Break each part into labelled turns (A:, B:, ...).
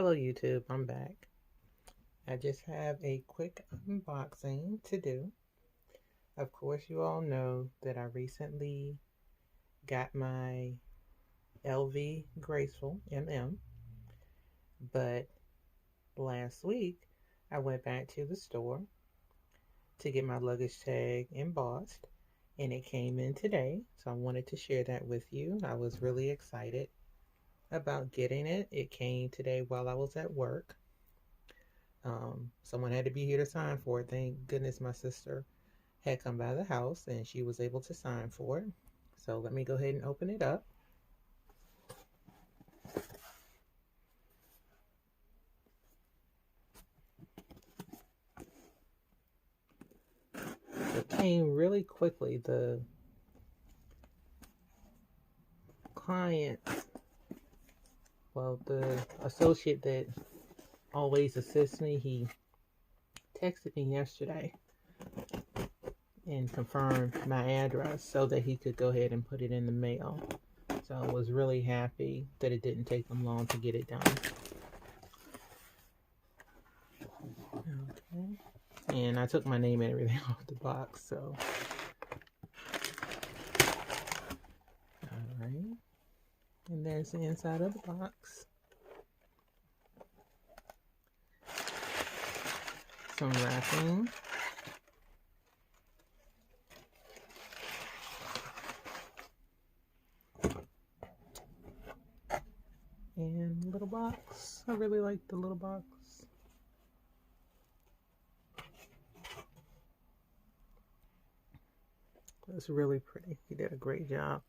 A: Hello YouTube, I'm back. I just have a quick unboxing to do. Of course, you all know that I recently got my LV Graceful but last week I went back to the store to get my luggage tag embossed, and it came in today, so I wanted to share that with you. I was really excited about getting it. It came today while I was at work. Someone had to be here to sign for it. Thank goodness my sister had come by the house and she was able to sign for it. So let me go ahead and open it up. It came really quickly. The client, the associate that always assists me, he texted me yesterday and confirmed my address so that he could go ahead and put it in the mail. So I was really happy that it didn't take them long to get it done. Okay. And I took my name and everything off the box, so. Alright. And there's the inside of the box. Some wrapping. And little box. I really like the little box. It's really pretty. He did a great job.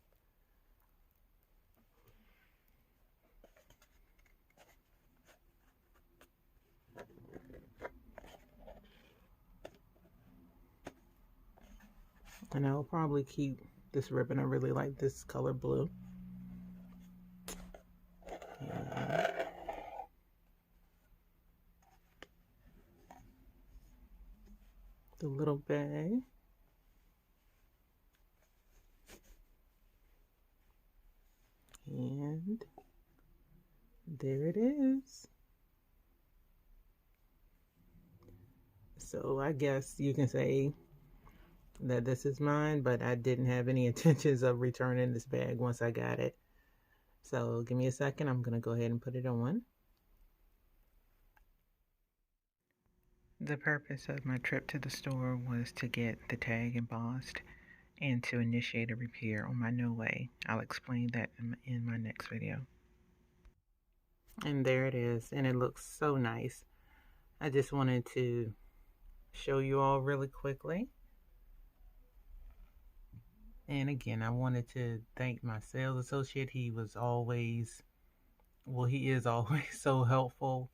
A: And I'll probably keep this ribbon. I really like this color blue. And the little bag. And there it is. So I guess you can say that this is mine, but I didn't have any intentions of returning this bag once I got it. So give me a second. I'm going to go ahead and put it on. The purpose of my trip to the store was to get the tag embossed and to initiate a repair on my no way. I'll explain that in my next video. And there it is, and it looks so nice. I just wanted to show you all really quickly. And again, I wanted to thank my sales associate. He was always, he is always so helpful.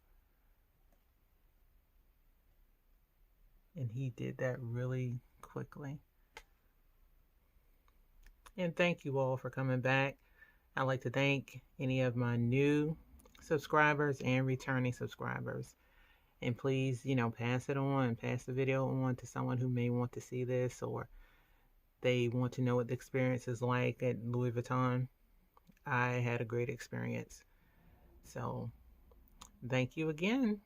A: And he did that really quickly. And thank you all for coming back. I'd like to thank any of my new subscribers and returning subscribers. And please, pass it on, pass the video on to someone who may want to see this, or they want to know what the experience is like at Louis Vuitton. I had a great experience. So thank you again.